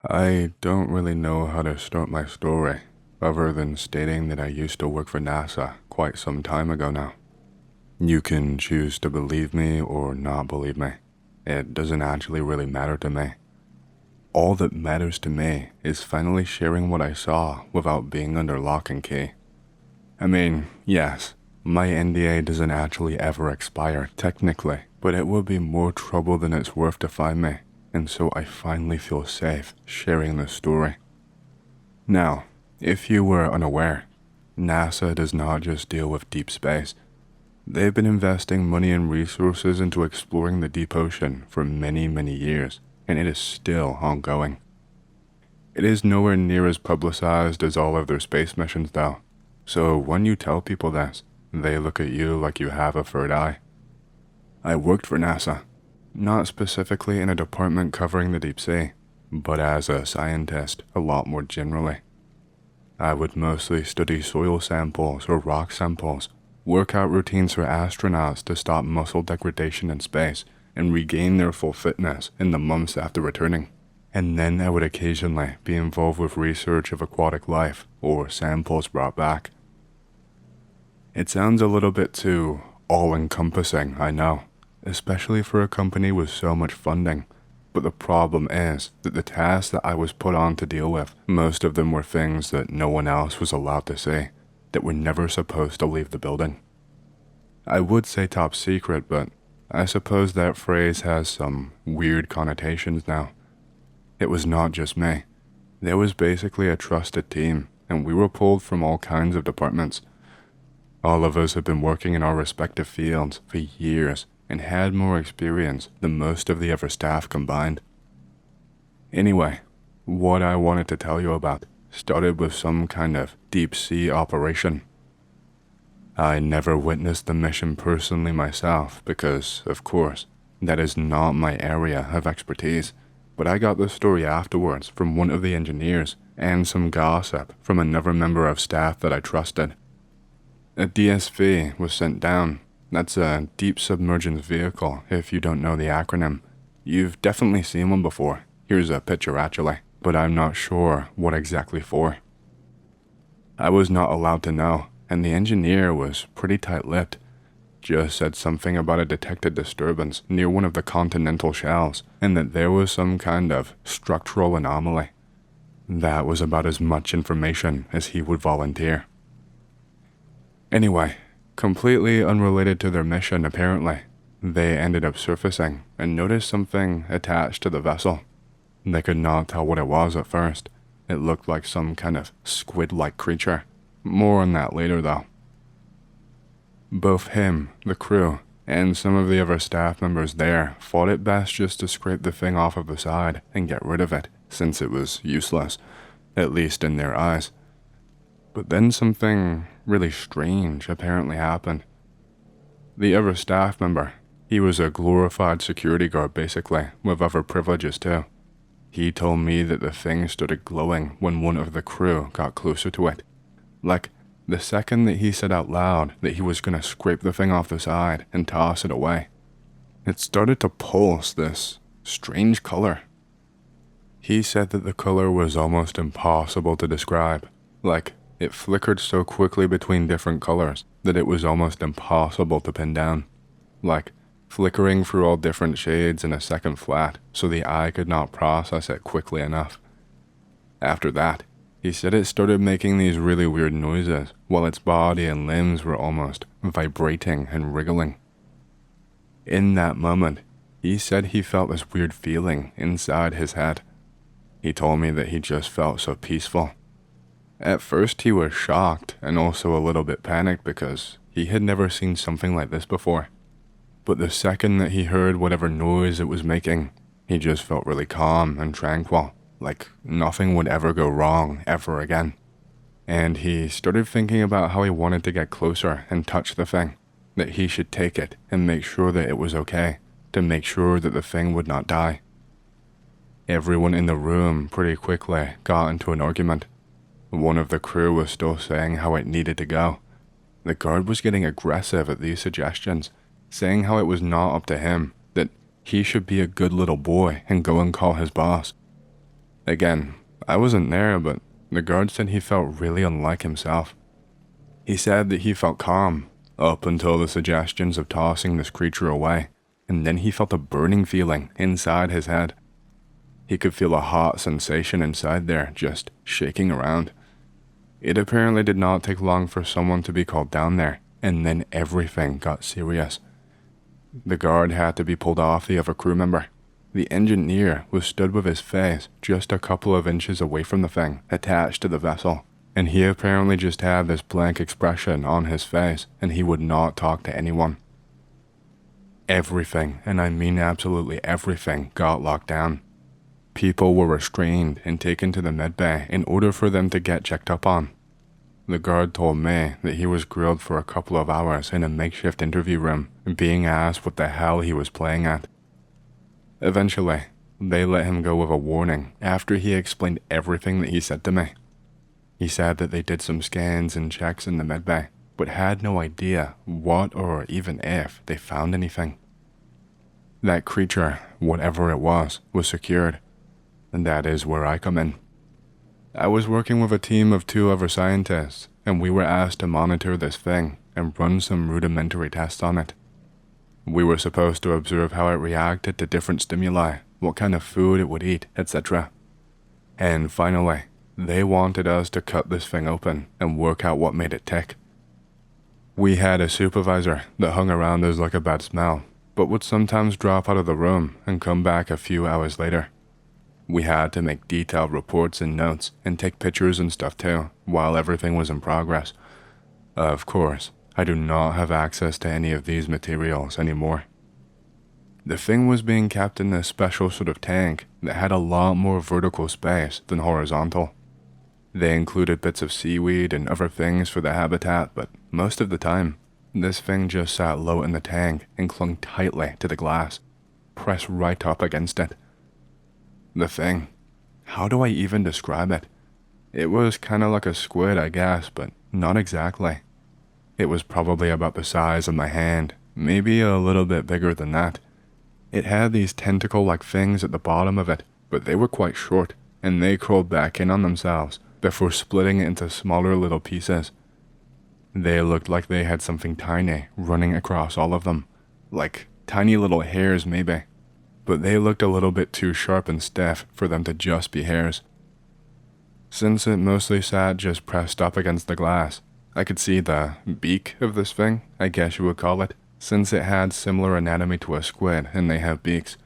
I don't really know how to start my story, other than stating that I used to work for NASA quite some time ago now. You can choose to believe me or not believe me. It doesn't actually really matter to me. All that matters to me is finally sharing what I saw without being under lock and key. I mean, yes, my NDA doesn't actually ever expire, technically, but it would be more trouble than it's worth to find me, and so I finally feel safe sharing this story. Now, if you were unaware, NASA does not just deal with deep space. They've been investing money and resources into exploring the deep ocean for many, many years, and it is still ongoing. It is nowhere near as publicized as all of their space missions though, so when you tell people this, they look at you like you have a third eye. I worked for NASA, not specifically in a department covering the deep sea, but as a scientist a lot more generally. I would mostly study soil samples or rock samples, workout routines for astronauts to stop muscle degradation in space and regain their full fitness in the months after returning. And then I would occasionally be involved with research of aquatic life or samples brought back. It sounds a little bit too all-encompassing, I know, especially for a company with so much funding. But the problem is that the tasks that I was put on to deal with, most of them were things that no one else was allowed to see, that were never supposed to leave the building. I would say top secret, but I suppose that phrase has some weird connotations now. It was not just me. There was basically a trusted team, and we were pulled from all kinds of departments. All of us had been working in our respective fields for years and had more experience than most of the other staff combined. Anyway, what I wanted to tell you about started with some kind of deep sea operation. I never witnessed the mission personally myself because, of course, that is not my area of expertise, but I got the story afterwards from one of the engineers and some gossip from another member of staff that I trusted. A DSV was sent down. That's a deep submergence vehicle, if you don't know the acronym. You've definitely seen one before. Here's a picture actually, but I'm not sure what exactly for. I was not allowed to know, and the engineer was pretty tight-lipped. Just said something about a detected disturbance near one of the continental shelves, and that there was some kind of structural anomaly. That was about as much information as he would volunteer. Anyway, completely unrelated to their mission apparently, they ended up surfacing and noticed something attached to the vessel. They could not tell what it was at first. It looked like some kind of squid-like creature. More on that later though. Both him, the crew, and some of the other staff members there thought it best just to scrape the thing off of the side and get rid of it, since it was useless, at least in their eyes. But then something really strange apparently happened. The other staff member, he was a glorified security guard basically, with other privileges too. He told me that the thing started glowing when one of the crew got closer to it. Like, the second that he said out loud that he was gonna scrape the thing off the side and toss it away, it started to pulse this strange color. He said that the color was almost impossible to describe. Like, it flickered so quickly between different colors that it was almost impossible to pin down. Like, flickering through all different shades in a second flat so the eye could not process it quickly enough. After that, he said it started making these really weird noises while its body and limbs were almost vibrating and wriggling. In that moment, he said he felt this weird feeling inside his head. He told me that he just felt so peaceful. At first he was shocked and also a little bit panicked because he had never seen something like this before. But the second that he heard whatever noise it was making, he just felt really calm and tranquil, like nothing would ever go wrong ever again. And he started thinking about how he wanted to get closer and touch the thing, that he should take it and make sure that it was okay, to make sure that the thing would not die. Everyone in the room pretty quickly got into an argument. One of the crew was still saying how it needed to go. The guard was getting aggressive at these suggestions, saying how it was not up to him, that he should be a good little boy and go and call his boss. Again, I wasn't there, but the guard said he felt really unlike himself. He said that he felt calm up until the suggestions of tossing this creature away, and then he felt a burning feeling inside his head. He could feel a hot sensation inside there, just shaking around. It apparently did not take long for someone to be called down there, and then everything got serious. The guard had to be pulled off the other crew member. The engineer was stood with his face just a couple of inches away from the thing, attached to the vessel, and he apparently just had this blank expression on his face, and he would not talk to anyone. Everything, and I mean absolutely everything, got locked down. People were restrained and taken to the medbay in order for them to get checked up on. The guard told me that he was grilled for a couple of hours in a makeshift interview room, being asked what the hell he was playing at. Eventually, they let him go with a warning after he explained everything that he said to me. He said that they did some scans and checks in the medbay, but had no idea what or even if they found anything. That creature, whatever it was secured, and that is where I come in. I was working with a team of 2 other scientists, and we were asked to monitor this thing and run some rudimentary tests on it. We were supposed to observe how it reacted to different stimuli, what kind of food it would eat, etc. And finally, they wanted us to cut this thing open and work out what made it tick. We had a supervisor that hung around us like a bad smell, but would sometimes drop out of the room and come back a few hours later. We had to make detailed reports and notes and take pictures and stuff too, while everything was in progress. Of course, I do not have access to any of these materials anymore. The thing was being kept in this special sort of tank that had a lot more vertical space than horizontal. They included bits of seaweed and other things for the habitat, but most of the time, this thing just sat low in the tank and clung tightly to the glass, pressed right up against it. The thing, how do I even describe it? It was kind of like a squid, I guess, but not exactly. It was probably about the size of my hand, maybe a little bit bigger than that. It had these tentacle-like things at the bottom of it, but they were quite short, and they crawled back in on themselves before splitting it into smaller little pieces. They looked like they had something tiny running across all of them, like tiny little hairs maybe, but they looked a little bit too sharp and stiff for them to just be hairs. Since it mostly sat just pressed up against the glass, I could see the beak of this thing, I guess you would call it, since it had similar anatomy to a squid and they have beaks.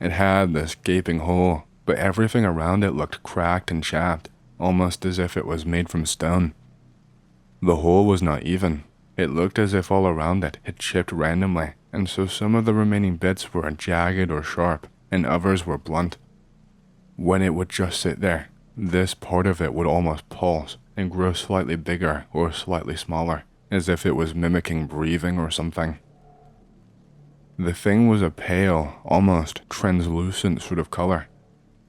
It had this gaping hole, but everything around it looked cracked and chapped, almost as if it was made from stone. The hole was not even. It looked as if all around it had chipped randomly, and so some of the remaining bits were jagged or sharp, and others were blunt. When it would just sit there, this part of it would almost pulse and grow slightly bigger or slightly smaller, as if it was mimicking breathing or something. The thing was a pale, almost translucent sort of color.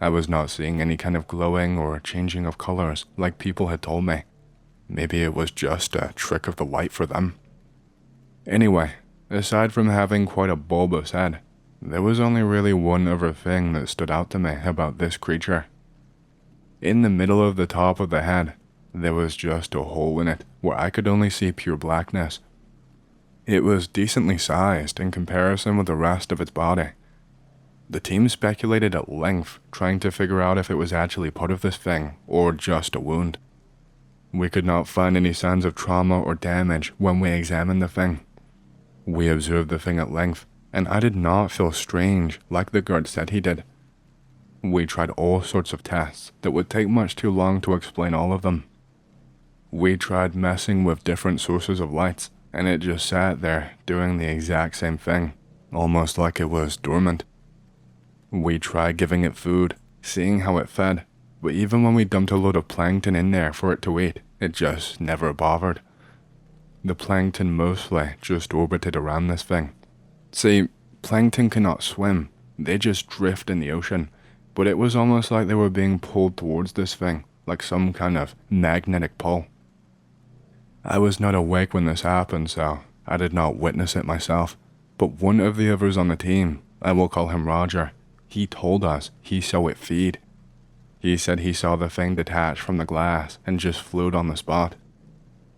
I was not seeing any kind of glowing or changing of colors like people had told me. Maybe it was just a trick of the light for them. Anyway, aside from having quite a bulbous head, there was only really one other thing that stood out to me about this creature. In the middle of the top of the head, there was just a hole in it where I could only see pure blackness. It was decently sized in comparison with the rest of its body. The team speculated at length, trying to figure out if it was actually part of this thing or just a wound. We could not find any signs of trauma or damage when we examined the thing. We observed the thing at length, and I did not feel strange like the guard said he did. We tried all sorts of tests that would take much too long to explain all of them. We tried messing with different sources of lights, and it just sat there doing the exact same thing, almost like it was dormant. We tried giving it food, seeing how it fed, but even when we dumped a load of plankton in there for it to eat, it just never bothered. The plankton mostly just orbited around this thing. See, plankton cannot swim, they just drift in the ocean, but it was almost like they were being pulled towards this thing, like some kind of magnetic pull. I was not awake when this happened, so I did not witness it myself, but one of the others on the team, I will call him Roger, he told us he saw it feed. He said he saw the thing detach from the glass and just float on the spot.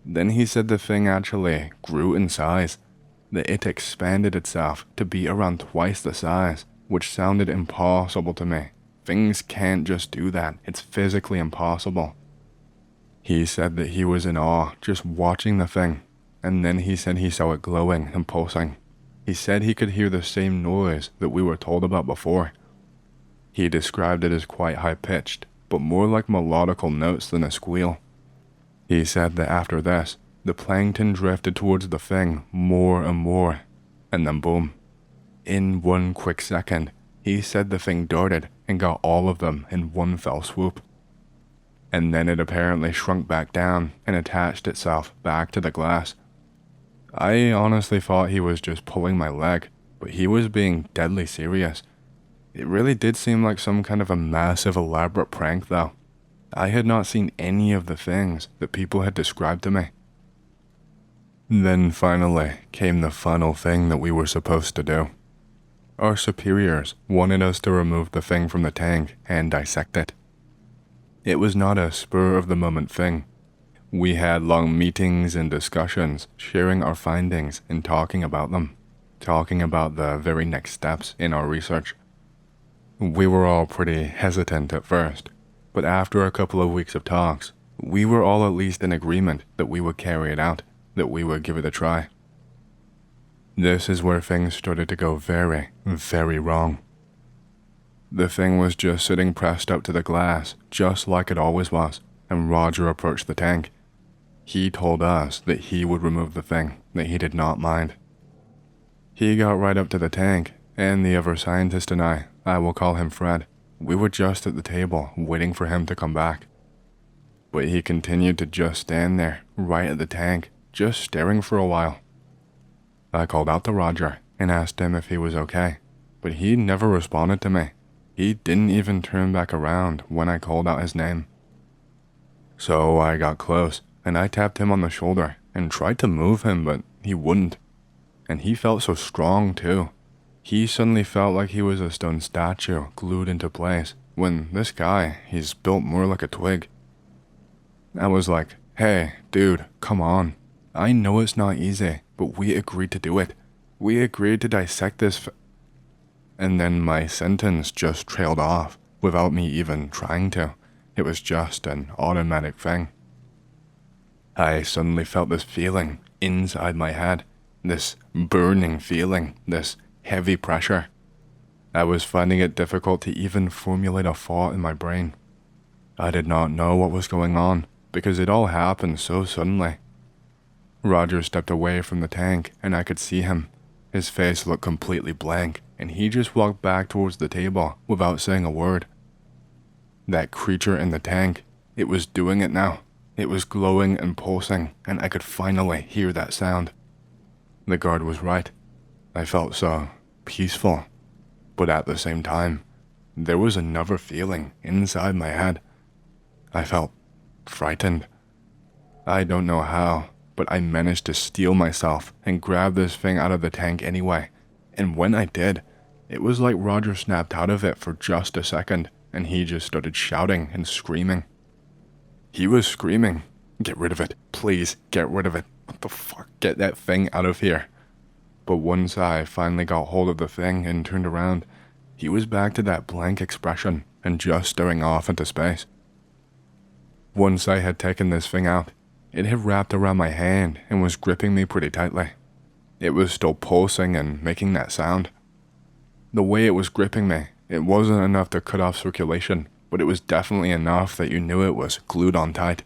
Then he said the thing actually grew in size, that it expanded itself to be around twice the size, which sounded impossible to me. Things can't just do that, it's physically impossible. He said that he was in awe just watching the thing, and then he said he saw it glowing and pulsing. He said he could hear the same noise that we were told about before. He described it as quite high-pitched, but more like melodical notes than a squeal. He said that after this, the plankton drifted towards the thing more and more, and then boom. In one quick second, he said the thing darted and got all of them in one fell swoop. And then it apparently shrunk back down and attached itself back to the glass. I honestly thought he was just pulling my leg, but he was being deadly serious. It really did seem like some kind of a massive elaborate prank though. I had not seen any of the things that people had described to me. Then finally came the final thing that we were supposed to do. Our superiors wanted us to remove the thing from the tank and dissect it. It was not a spur-of-the-moment thing. We had long meetings and discussions, sharing our findings and talking about them, talking about the very next steps in our research. We were all pretty hesitant at first, but after a couple of weeks of talks, we were all at least in agreement that we would carry it out, that we would give it a try. This is where things started to go very, very wrong. The thing was just sitting pressed up to the glass, just like it always was, and Roger approached the tank. He told us that he would remove the thing, that he did not mind. He got right up to the tank, and the other scientist and I will call him Fred, we were just at the table waiting for him to come back. But he continued to just stand there, right at the tank, just staring for a while. I called out to Roger and asked him if he was okay, but he never responded to me. He didn't even turn back around when I called out his name. So I got close, and I tapped him on the shoulder and tried to move him, but he wouldn't. And he felt so strong too. He suddenly felt like he was a stone statue glued into place, when this guy, he's built more like a twig. I was like, hey, dude, come on. I know it's not easy, but we agreed to do it. We agreed to dissect this And then my sentence just trailed off, without me even trying to. It was just an automatic thing. I suddenly felt this feeling inside my head, this burning feeling, this heavy pressure. I was finding it difficult to even formulate a thought in my brain. I did not know what was going on, because it all happened so suddenly. Roger stepped away from the tank, and I could see him. His face looked completely blank, and he just walked back towards the table without saying a word. That creature in the tank, it was doing it now. It was glowing and pulsing, and I could finally hear that sound. The guard was right. I felt so peaceful, but at the same time, there was another feeling inside my head. I felt frightened. I don't know how, but I managed to steel myself and grab this thing out of the tank anyway. And when I did, it was like Roger snapped out of it for just a second, and he just started shouting and screaming. He was screaming, "Get rid of it, please, get rid of it. What the fuck, get that thing out of here." But once I finally got hold of the thing and turned around, he was back to that blank expression and just staring off into space. Once I had taken this thing out, it had wrapped around my hand and was gripping me pretty tightly. It was still pulsing and making that sound. The way it was gripping me, it wasn't enough to cut off circulation, but it was definitely enough that you knew it was glued on tight.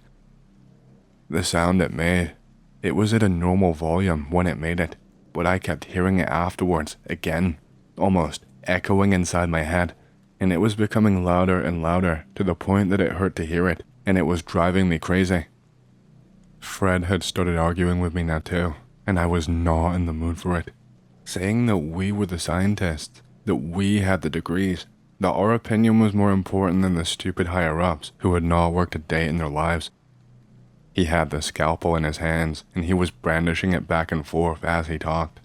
The sound it made, it was at a normal volume when it made it, but I kept hearing it afterwards, again, almost echoing inside my head, and it was becoming louder and louder to the point that it hurt to hear it, and it was driving me crazy. Fred had started arguing with me now too, and I was not in the mood for it, saying that we were the scientists, that we had the degrees, that our opinion was more important than the stupid higher-ups who had not worked a day in their lives. He had the scalpel in his hands, and he was brandishing it back and forth as he talked.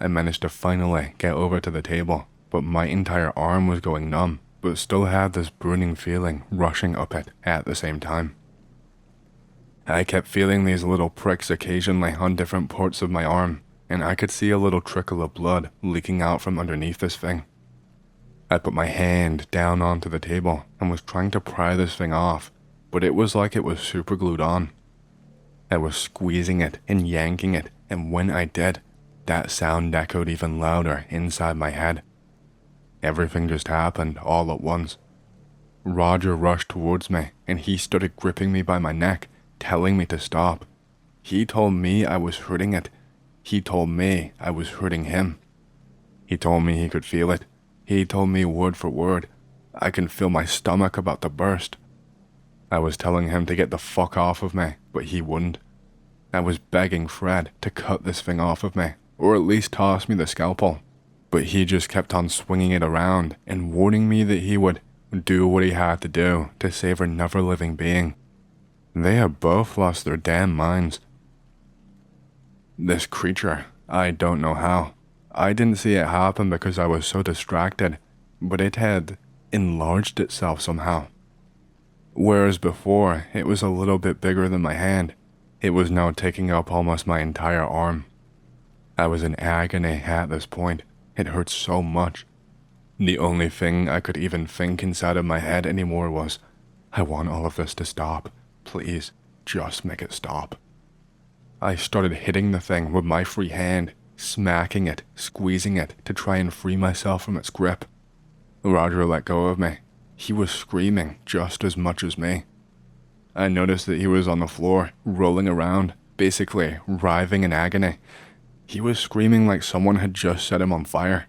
I managed to finally get over to the table, but my entire arm was going numb, but still had this burning feeling rushing up it at the same time. I kept feeling these little pricks occasionally on different parts of my arm, and I could see a little trickle of blood leaking out from underneath this thing. I put my hand down onto the table and was trying to pry this thing off, but it was like it was super glued on. I was squeezing it and yanking it, and when I did, that sound echoed even louder inside my head. Everything just happened all at once. Roger rushed towards me, and he started gripping me by my neck, telling me to stop. He told me I was hurting it. He told me I was hurting him. He told me he could feel it. He told me word for word. I can feel my stomach about to burst. I was telling him to get the fuck off of me, but he wouldn't. I was begging Fred to cut this thing off of me, or at least toss me the scalpel, but he just kept on swinging it around and warning me that he would do what he had to do to save another living being. They had both lost their damn minds. This creature, I don't know how. I didn't see it happen because I was so distracted, but it had enlarged itself somehow. Whereas before, it was a little bit bigger than my hand, it was now taking up almost my entire arm. I was in agony at this point. It hurt so much. The only thing I could even think inside of my head anymore was, I want all of this to stop. Please, just make it stop. I started hitting the thing with my free hand, smacking it, squeezing it to try and free myself from its grip. Roger let go of me. He was screaming just as much as me. I noticed that he was on the floor, rolling around, basically writhing in agony. He was screaming like someone had just set him on fire.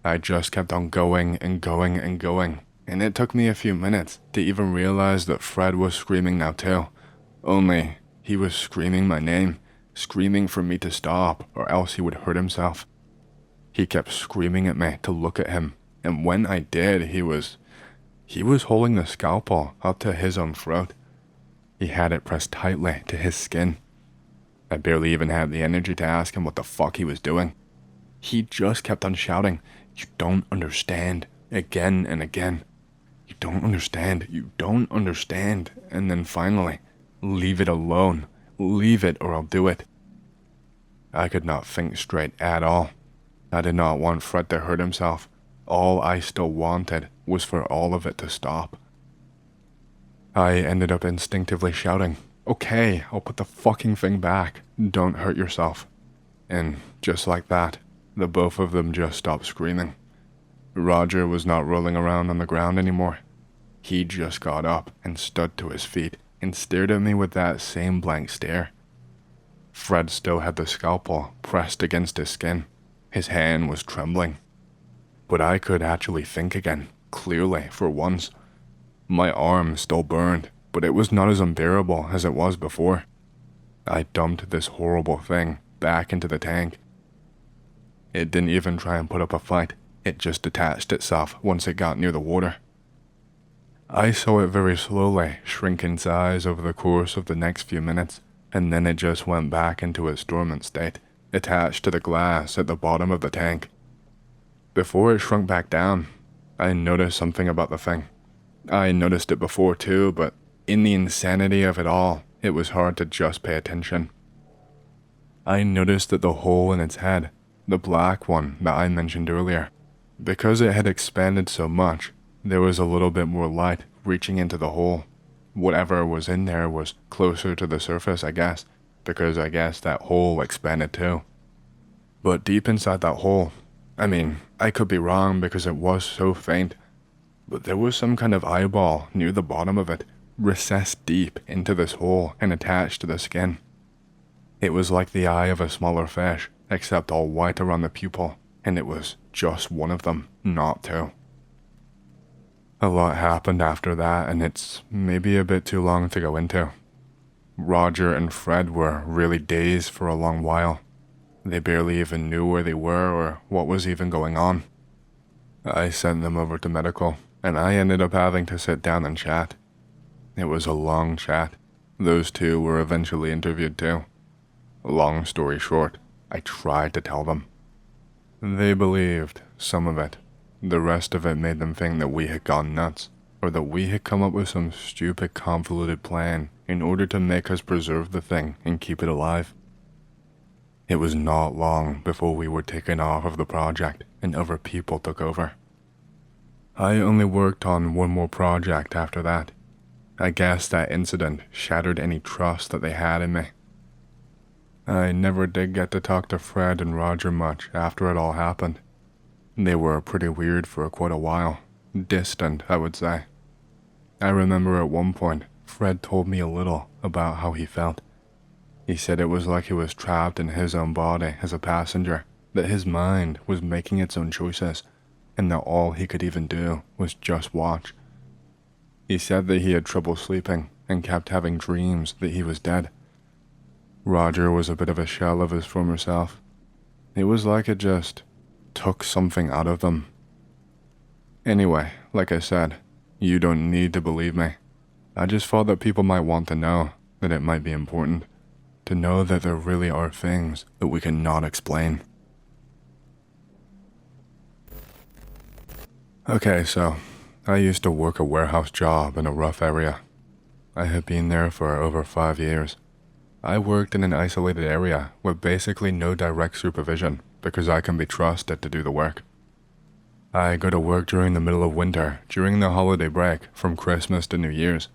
I just kept on going and going and going, and it took me a few minutes to even realize that Fred was screaming now too. Only, he was screaming my name, screaming for me to stop or else he would hurt himself. He kept screaming at me to look at him, and when I did, he was holding the scalpel up to his own throat. He had it pressed tightly to his skin. I barely even had the energy to ask him what the fuck he was doing. He just kept on shouting, "You don't understand," again and again. "You don't understand, you don't understand," and then finally, "Leave it alone, leave it or I'll do it." I could not think straight at all. I did not want Fred to hurt himself. All I still wanted was for all of it to stop. I ended up instinctively shouting, "Okay, I'll put the fucking thing back. Don't hurt yourself." And just like that, the both of them just stopped screaming. Roger was not rolling around on the ground anymore. He just got up and stood to his feet and stared at me with that same blank stare. Fred still had the scalpel pressed against his skin. His hand was trembling. But I could actually think again, clearly for once. My arm still burned, but it was not as unbearable as it was before. I dumped this horrible thing back into the tank. It didn't even try and put up a fight. It just detached itself once it got near the water. I saw it very slowly shrink in size over the course of the next few minutes, and then it just went back into its dormant state, attached to the glass at the bottom of the tank. Before it shrunk back down, I noticed something about the thing. I noticed it before too, but in the insanity of it all, it was hard to just pay attention. I noticed that the hole in its head, the black one that I mentioned earlier, because it had expanded so much, there was a little bit more light reaching into the hole. Whatever was in there was closer to the surface, I guess, because I guess that hole expanded too. But deep inside that hole, I could be wrong because it was so faint, but there was some kind of eyeball near the bottom of it, recessed deep into this hole and attached to the skin. It was like the eye of a smaller fish, except all white around the pupil, and it was just one of them, not two. A lot happened after that, and it's maybe a bit too long to go into. Roger and Fred were really dazed for a long while. They barely even knew where they were or what was even going on. I sent them over to medical, and I ended up having to sit down and chat. It was a long chat. Those two were eventually interviewed too. Long story short, I tried to tell them. They believed some of it. The rest of it made them think that we had gone nuts, or that we had come up with some stupid convoluted plan in order to make us preserve the thing and keep it alive. It was not long before we were taken off of the project and other people took over. I only worked on one more project after that. I guess that incident shattered any trust that they had in me. I never did get to talk to Fred and Roger much after it all happened. They were pretty weird for quite a while. Distant, I would say. I remember at one point, Fred told me a little about how he felt. He said it was like he was trapped in his own body as a passenger, that his mind was making its own choices, and that all he could even do was just watch. He said that he had trouble sleeping and kept having dreams that he was dead. Roger was a bit of a shell of his former self. It was like it just took something out of them. Anyway, like I said, you don't need to believe me. I just thought that people might want to know, that it might be important, to know that there really are things that we cannot explain. Okay, so I used to work a warehouse job in a rough area. I had been there for over 5 years. I worked in an isolated area with basically no direct supervision because I can be trusted to do the work. I go to work during the middle of winter, during the holiday break from Christmas to New Year's.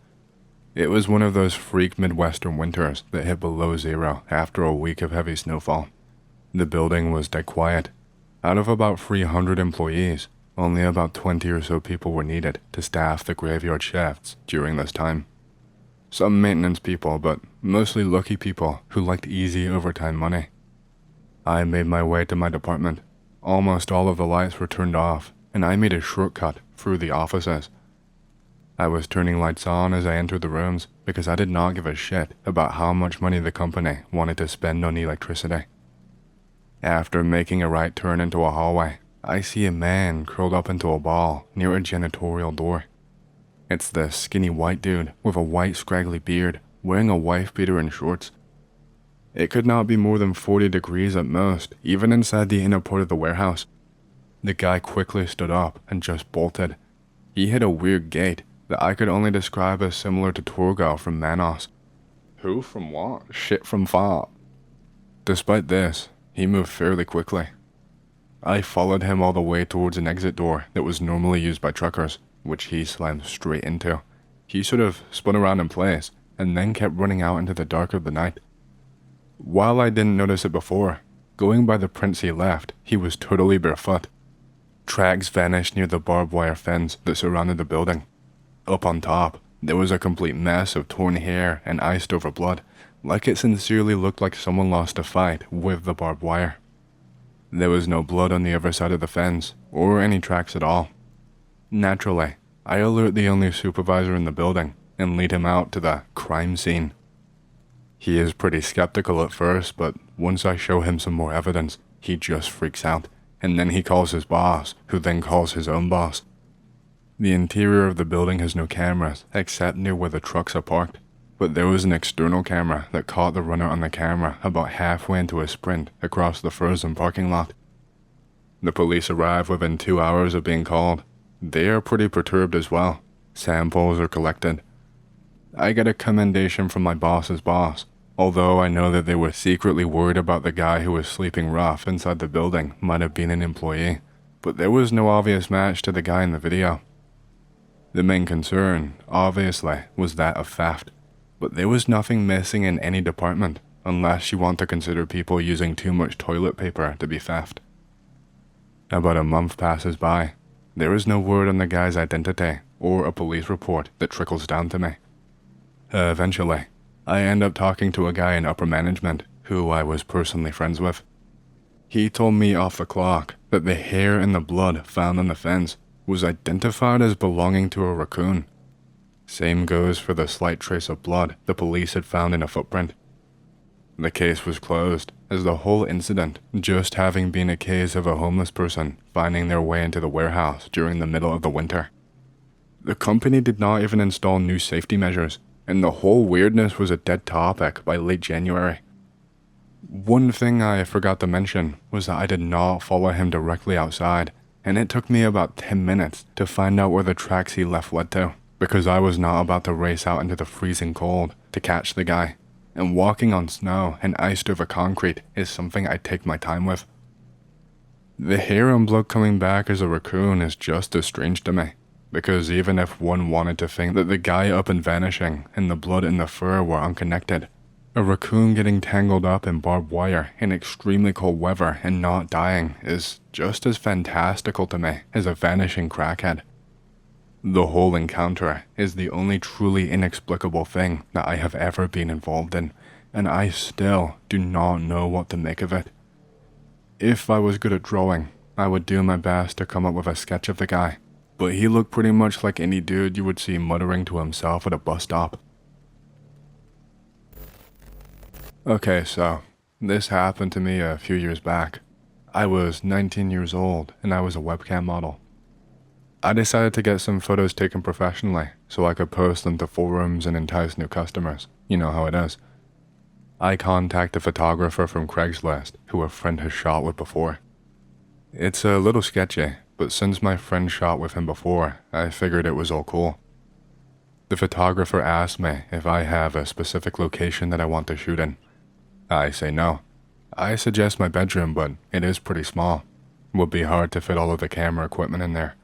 It was one of those freak Midwestern winters that hit below zero after a week of heavy snowfall. The building was dead quiet. Out of about 300 employees, only about 20 or so people were needed to staff the graveyard shifts during this time. Some maintenance people, but mostly lucky people who liked easy overtime money. I made my way to my department. Almost all of the lights were turned off, and I made a shortcut through the offices. I was turning lights on as I entered the rooms because I did not give a shit about how much money the company wanted to spend on electricity. After making a right turn into a hallway, I see a man curled up into a ball near a janitorial door. It's this skinny white dude with a white scraggly beard, wearing a wife beater and shorts. It could not be more than 40 degrees at most, even inside the inner part of the warehouse. The guy quickly stood up and just bolted. He had a weird gait that I could only describe as similar to Torgo from Manos. Who from what? Shit from fart. Despite this, he moved fairly quickly. I followed him all the way towards an exit door that was normally used by truckers, which he slammed straight into. He sort of spun around in place, and then kept running out into the dark of the night. While I didn't notice it before, going by the prints he left, he was totally barefoot. Tracks vanished near the barbed wire fence that surrounded the building. Up on top, there was a complete mess of torn hair and iced over blood, like it sincerely looked like someone lost a fight with the barbed wire. There was no blood on the other side of the fence, or any tracks at all. Naturally, I alert the only supervisor in the building and lead him out to the crime scene. He is pretty skeptical at first, but once I show him some more evidence, he just freaks out, and then he calls his boss, who then calls his own boss. The interior of the building has no cameras, except near where the trucks are parked, but there was an external camera that caught the runner on the camera about halfway into a sprint across the frozen parking lot. The police arrive within 2 hours of being called. They are pretty perturbed as well. Samples are collected. I get a commendation from my boss's boss, although I know that they were secretly worried about the guy who was sleeping rough inside the building might have been an employee, but there was no obvious match to the guy in the video. The main concern, obviously, was that of theft, but there was nothing missing in any department, unless you want to consider people using too much toilet paper to be theft. About a month passes by. There is no word on the guy's identity, or a police report that trickles down to me. Eventually, I end up talking to a guy in upper management, who I was personally friends with. He told me off the clock that the hair and the blood found on the fence was identified as belonging to a raccoon. Same goes for the slight trace of blood the police had found in a footprint. The case was closed, as the whole incident just having been a case of a homeless person finding their way into the warehouse during the middle of the winter. The company did not even install new safety measures, and the whole weirdness was a dead topic by late January. One thing I forgot to mention was that I did not follow him directly outside, and it took me about 10 minutes to find out where the tracks he left led to, because I was not about to race out into the freezing cold to catch the guy, and walking on snow and iced over concrete is something I take my time with. The hair and blood coming back as a raccoon is just as strange to me, because even if one wanted to think that the guy up and vanishing and the blood and the fur were unconnected, a raccoon getting tangled up in barbed wire in extremely cold weather and not dying is just as fantastical to me as a vanishing crackhead. The whole encounter is the only truly inexplicable thing that I have ever been involved in, and I still do not know what to make of it. If I was good at drawing, I would do my best to come up with a sketch of the guy, but he looked pretty much like any dude you would see muttering to himself at a bus stop. Okay, so this happened to me a few years back. I was 19 years old and I was a webcam model. I decided to get some photos taken professionally so I could post them to forums and entice new customers. You know how it is. I contact a photographer from Craigslist who a friend has shot with before. It's a little sketchy, but since my friend shot with him before, I figured it was all cool. The photographer asked me if I have a specific location that I want to shoot in. I say no. I suggest my bedroom, but it is pretty small. Would be hard to fit all of the camera equipment in there.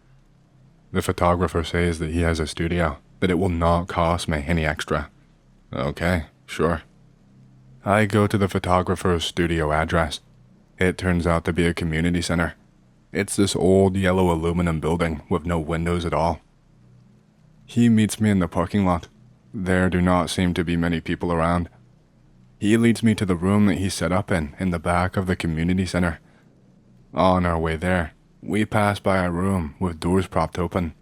The photographer says that he has a studio, that it will not cost me any extra. Okay, sure. I go to the photographer's studio address. It turns out to be a community center. It's this old yellow aluminum building with no windows at all. He meets me in the parking lot. There do not seem to be many people around. He leads me to the room that he set up in the back of the community center. On our way there, we pass by a room with doors propped open.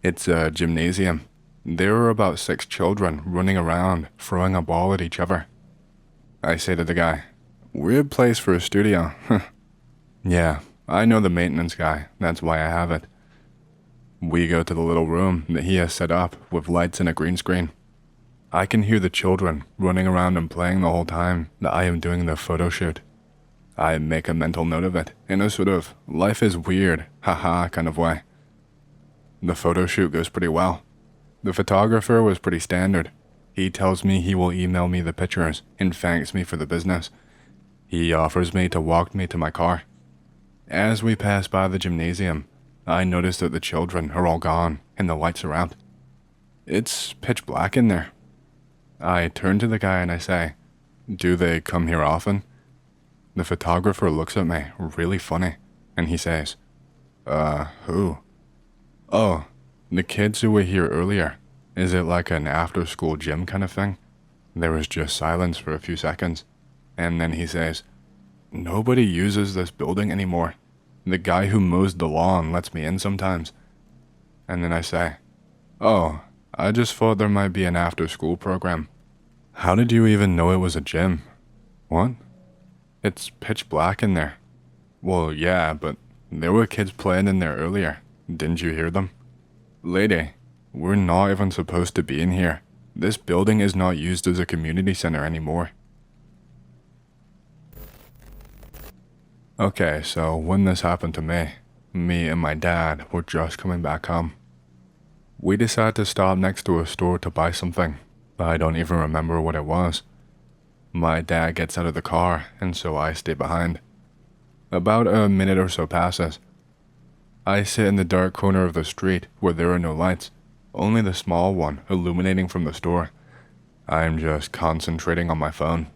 It's a gymnasium. There are about 6 children running around, throwing a ball at each other. I say to the guy, "Weird place for a studio." Yeah, I know the maintenance guy, that's why I have it. We go to the little room that he has set up with lights and a green screen. I can hear the children running around and playing the whole time that I am doing the photo shoot. I make a mental note of it in a sort of life is weird, haha kind of way. The photo shoot goes pretty well. The photographer was pretty standard. He tells me he will email me the pictures and thanks me for the business. He offers me to walk me to my car. As we pass by the gymnasium, I notice that the children are all gone and the lights are out. It's pitch black in there. I turn to the guy and I say, "Do they come here often?" The photographer looks at me really funny and he says, Who? "Oh, the kids who were here earlier. Is it like an after-school gym kind of thing?" There was just silence for a few seconds, and then he says, "Nobody uses this building anymore. The guy who mows the lawn lets me in sometimes." And then I say, "Oh, I just thought there might be an after-school program." "How did you even know it was a gym?" "What?" "It's pitch black in there." "Well, yeah, but there were kids playing in there earlier. Didn't you hear them?" "Lady, we're not even supposed to be in here. This building is not used as a community center anymore." Okay, so when this happened to me and my dad were just coming back home. We decided to stop next to a store to buy something, but I don't even remember what it was. My dad gets out of the car, and so I stay behind. About a minute or so passes. I sit in the dark corner of the street where there are no lights, only the small one illuminating from the store. I am just concentrating on my phone.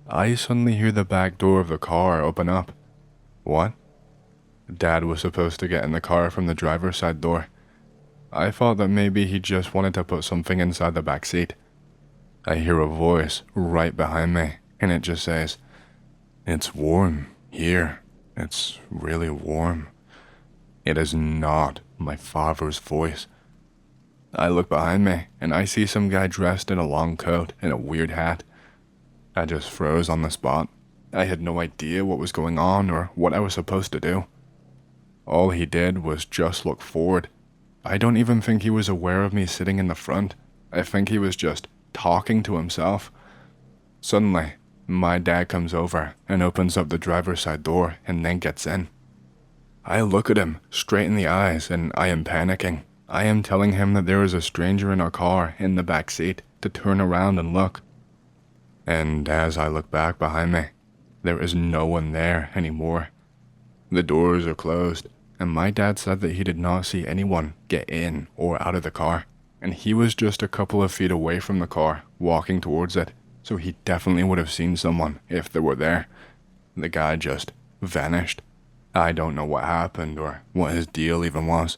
I suddenly hear the back door of the car open up. What? Dad was supposed to get in the car from the driver's side door. I thought that maybe he just wanted to put something inside the back seat. I hear a voice right behind me, and it just says, "It's warm here. It's really warm." It is not my father's voice. I look behind me, and I see some guy dressed in a long coat and a weird hat. I just froze on the spot. I had no idea what was going on or what I was supposed to do. All he did was just look forward. I don't even think he was aware of me sitting in the front. I think he was just talking to himself. Suddenly, my dad comes over and opens up the driver's side door and then gets in. I look at him straight in the eyes and I am panicking. I am telling him that there is a stranger in our car in the back seat to turn around and look. And as I look back behind me, there is no one there anymore. The doors are closed, and my dad said that he did not see anyone get in or out of the car, and he was just a couple of feet away from the car, walking towards it, so he definitely would have seen someone if they were there. The guy just vanished. I don't know what happened or what his deal even was.